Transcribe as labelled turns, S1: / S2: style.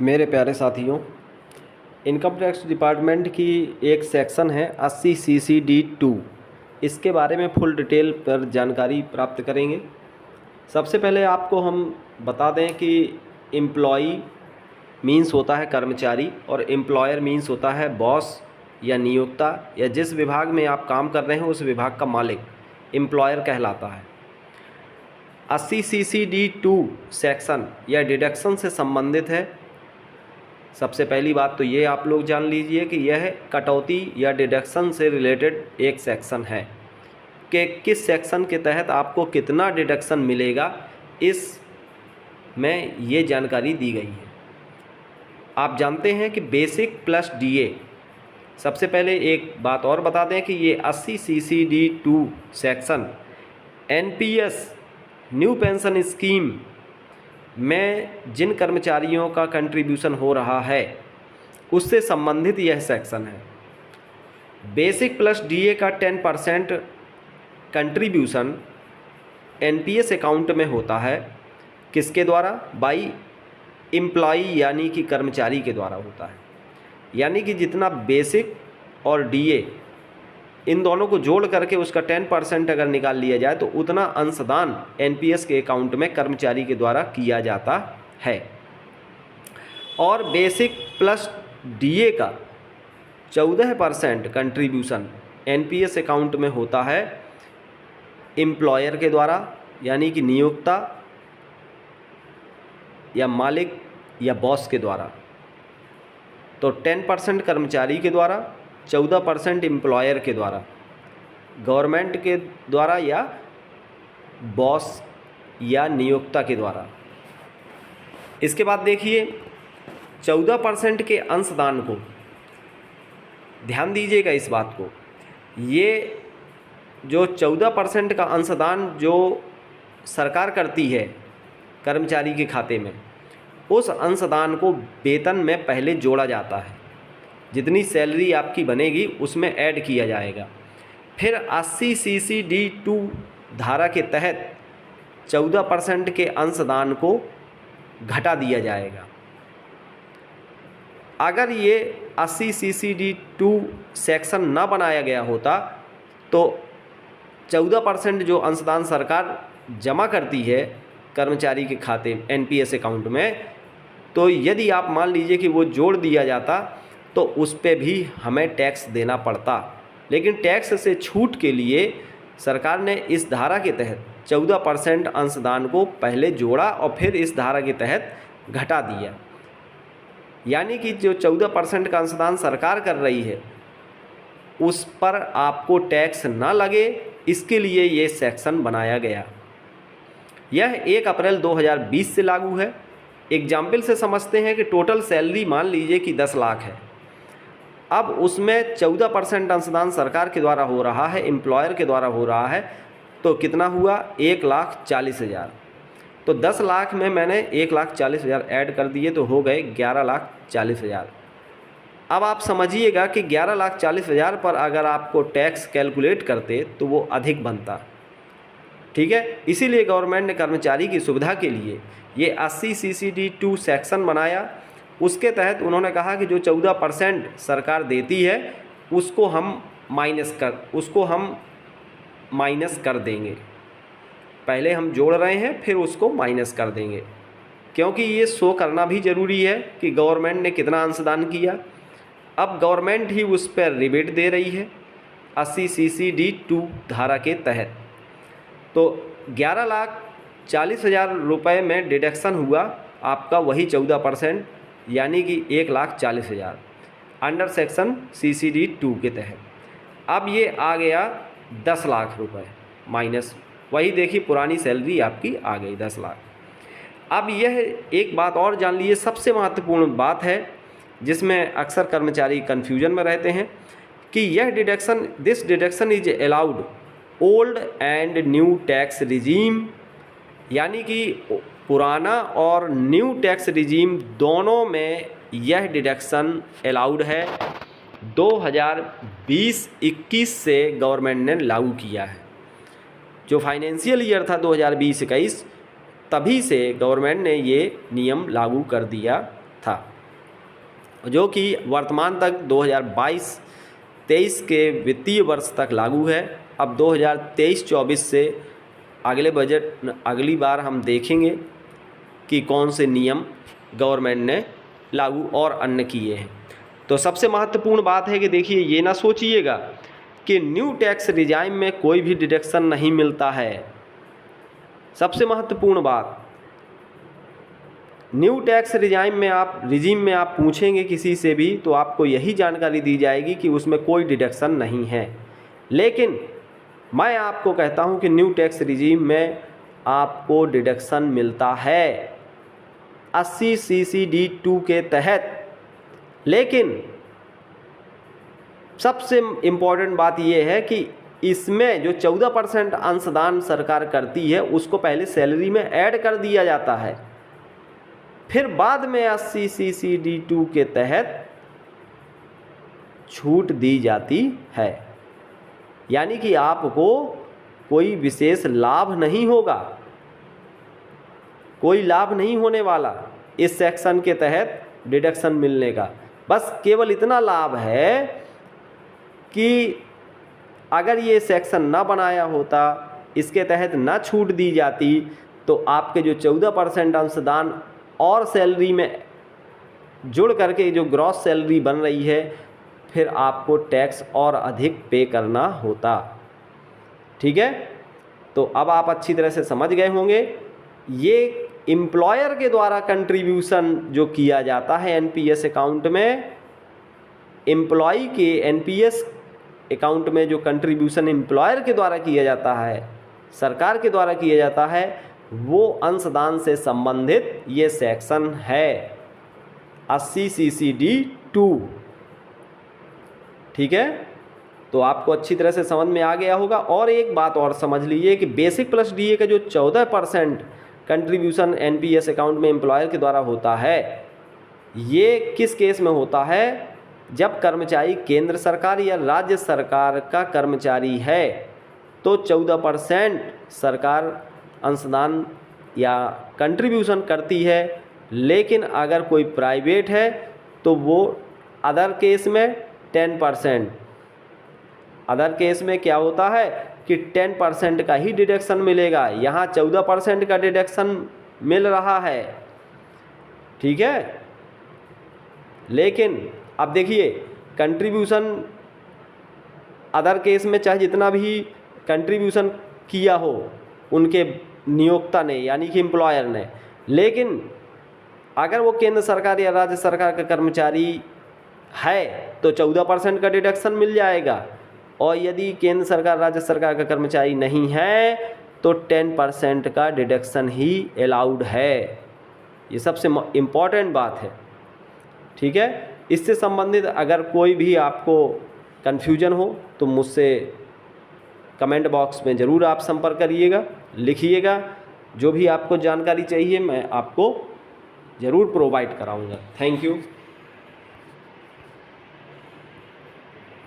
S1: मेरे प्यारे साथियों, इनकम टैक्स डिपार्टमेंट की एक सेक्शन है 80 CC-D2। इसके बारे में फुल डिटेल पर जानकारी प्राप्त करेंगे। सबसे पहले आपको हम बता दें कि एम्प्लॉई मीन्स होता है कर्मचारी और एम्प्लॉयर मीन्स होता है बॉस या नियोक्ता या जिस विभाग में आप काम कर रहे हैं उस विभाग का मालिक एम्प्लॉयर कहलाता है। 80 CC-D2 सेक्शन या डिडक्शन से संबंधित है। सबसे पहली बात तो ये आप लोग जान लीजिए कि यह कटौती या डिडक्शन से रिलेटेड एक सेक्शन है कि किस सेक्शन के तहत आपको कितना डिडक्शन मिलेगा, इस में ये जानकारी दी गई है। आप जानते हैं कि बेसिक प्लस डीए। सबसे पहले एक बात और बता दें कि ये 80 CC-D2 section NPS new pension scheme में जिन कर्मचारियों का कंट्रीब्यूशन हो रहा है उससे संबंधित यह सेक्शन है। बेसिक प्लस डीए का 10% कंट्रीब्यूशन एनपीएस अकाउंट में होता है। किसके द्वारा? बाई एम्प्लॉई यानी कि कर्मचारी के द्वारा होता है। यानी कि जितना बेसिक और डीए इन दोनों को जोड़ करके उसका 10% अगर निकाल लिया जाए तो उतना अंशदान एनपीएस के अकाउंट में कर्मचारी के द्वारा किया जाता है। और बेसिक प्लस डीए का 14% कंट्रीब्यूशन एनपीएस अकाउंट में होता है एम्प्लॉयर के द्वारा यानी कि नियोक्ता या मालिक या बॉस के द्वारा। तो 10% कर्मचारी के द्वारा, 14% एम्प्लॉयर के द्वारा, गवर्नमेंट के द्वारा या बॉस या नियोक्ता के द्वारा। इसके बाद देखिए 14% के अंशदान को, ध्यान दीजिएगा इस बात को, ये जो 14% का अंशदान जो सरकार करती है कर्मचारी के खाते में, उस अंशदान को वेतन में पहले जोड़ा जाता है। जितनी सैलरी आपकी बनेगी उसमें ऐड किया जाएगा। फिर 80 CC-D2 धारा के तहत 14% के अंशदान को घटा दिया जाएगा। अगर ये 80 CC-D2 सेक्शन ना बनाया गया होता तो 14% जो अंशदान सरकार जमा करती है कर्मचारी के खाते एनपीएस अकाउंट में, तो यदि आप मान लीजिए कि वो जोड़ दिया जाता तो उस पे भी हमें टैक्स देना पड़ता। लेकिन टैक्स से छूट के लिए सरकार ने इस धारा के तहत 14% अंशदान को पहले जोड़ा और फिर इस धारा के तहत घटा दिया। यानी कि जो 14% का अंशदान सरकार कर रही है उस पर आपको टैक्स ना लगे, इसके लिए ये सेक्शन बनाया गया। यह 1 अप्रैल 2020 से लागू है। एग्जाम्पल से समझते हैं कि टोटल सैलरी मान लीजिए कि 10 लाख है। अब उसमें 14% अंशदान सरकार के द्वारा हो रहा है, एम्प्लॉयर के द्वारा हो रहा है, तो कितना हुआ? 1,40,000। तो 10 लाख में मैंने 1,40,000 ऐड कर दिए तो हो गए 11,40,000। अब आप समझिएगा कि 11,40,000 पर अगर आपको टैक्स कैलकुलेट करते तो वो अधिक बनता। ठीक है, इसीलिए गवर्नमेंट ने कर्मचारी की सुविधा के लिए ये 80 CC-D2 सेक्शन बनाया। उसके तहत उन्होंने कहा कि जो 14% सरकार देती है उसको हम माइनस कर देंगे। पहले हम जोड़ रहे हैं फिर उसको माइनस कर देंगे, क्योंकि ये शो करना भी ज़रूरी है कि गवर्नमेंट ने कितना अंशदान किया। अब गवर्नमेंट ही उस पर रिबेट दे रही है 80 CC-D2 धारा के तहत। तो 11,40,000 रुपये में डिडक्शन हुआ आपका वही 14%, यानी कि 1,40,000 अंडर सेक्शन CC-D2 के तहत। अब ये आ गया 10 लाख रुपये माइनस, वही देखिए पुरानी सैलरी आपकी आ गई 10 लाख। अब यह एक बात और जान लीजिए, सबसे महत्वपूर्ण बात है जिसमें अक्सर कर्मचारी कन्फ्यूजन में रहते हैं कि यह this deduction is allowed old and new tax regime, यानी कि पुराना और न्यू टैक्स रिजीम दोनों में यह डिडक्शन अलाउड है। 2020-21 से गवर्नमेंट ने लागू किया है। जो फाइनेंशियल ईयर था 2020-21, तभी से गवर्नमेंट ने ये नियम लागू कर दिया था, जो कि वर्तमान तक 2022-23 के वित्तीय वर्ष तक लागू है। अब 2023-24 से अगले बजट अगली बार हम देखेंगे कि कौन से नियम गवर्नमेंट ने लागू और अन्य किए हैं। तो सबसे महत्वपूर्ण बात है कि देखिए, ये ना सोचिएगा कि न्यू टैक्स रिजाइम में कोई भी डिडक्शन नहीं मिलता है। सबसे महत्वपूर्ण बात, न्यू टैक्स रिजाइम में आप पूछेंगे किसी से भी तो आपको यही जानकारी दी जाएगी कि उसमें कोई डिडक्शन नहीं है। लेकिन मैं आपको कहता हूं कि न्यू टैक्स रिजीम में आपको डिडक्शन मिलता है 80 CCD 2 के तहत। लेकिन सबसे इम्पॉर्टेंट बात यह है कि इसमें जो 14% अंशदान सरकार करती है उसको पहले सैलरी में ऐड कर दिया जाता है, फिर बाद में 80 CCD 2 के तहत छूट दी जाती है। यानी कि आपको कोई विशेष लाभ नहीं होगा, कोई लाभ नहीं होने वाला इस सेक्शन के तहत डिडक्शन मिलने का। बस केवल इतना लाभ है कि अगर ये सेक्शन ना बनाया होता, इसके तहत ना छूट दी जाती, तो आपके जो 14% अंशदान और सैलरी में जुड़ करके जो ग्रॉस सैलरी बन रही है, फिर आपको टैक्स और अधिक पे करना होता। ठीक है, तो अब आप अच्छी तरह से समझ गए होंगे। ये एम्प्लॉयर के द्वारा कंट्रीब्यूशन जो किया जाता है एनपीएस अकाउंट में, एम्प्लॉय के एनपीएस अकाउंट में जो कंट्रीब्यूशन एम्प्लॉयर के द्वारा किया जाता है, सरकार के द्वारा किया जाता है, वो अंशदान से संबंधित ये सेक्शन है 80 CCD 2। ठीक है, तो आपको अच्छी तरह से समझ में आ गया होगा। और एक बात और समझ लीजिए कि बेसिक प्लस डीए का जो 14% कंट्रीब्यूशन एनपीएस अकाउंट में एम्प्लॉयर के द्वारा होता है, ये किस केस में होता है? जब कर्मचारी केंद्र सरकार या राज्य सरकार का कर्मचारी है तो 14% सरकार अंशदान या कंट्रीब्यूशन करती है। लेकिन अगर कोई प्राइवेट है तो वो अदर केस में 10%, अदर केस में क्या होता है कि 10% का ही डिडक्शन मिलेगा। यहाँ 14% का डिडक्शन मिल रहा है। ठीक है, लेकिन अब देखिए, कंट्रीब्यूशन अदर केस में चाहे जितना भी कंट्रीब्यूशन किया हो उनके नियोक्ता ने यानी कि एम्प्लॉयर ने, लेकिन अगर वो केंद्र सरकार या राज्य सरकार का कर्मचारी है तो 14% का डिडक्शन मिल जाएगा, और यदि केंद्र सरकार राज्य सरकार का कर्मचारी नहीं है तो 10% का डिडक्शन ही अलाउड है। ये सबसे इम्पॉर्टेंट बात है। ठीक है, इससे संबंधित अगर कोई भी आपको कन्फ्यूजन हो तो मुझसे कमेंट बॉक्स में ज़रूर आप संपर्क करिएगा, लिखिएगा। जो भी आपको जानकारी चाहिए मैं आपको ज़रूर प्रोवाइड कराऊंगा। Thank you.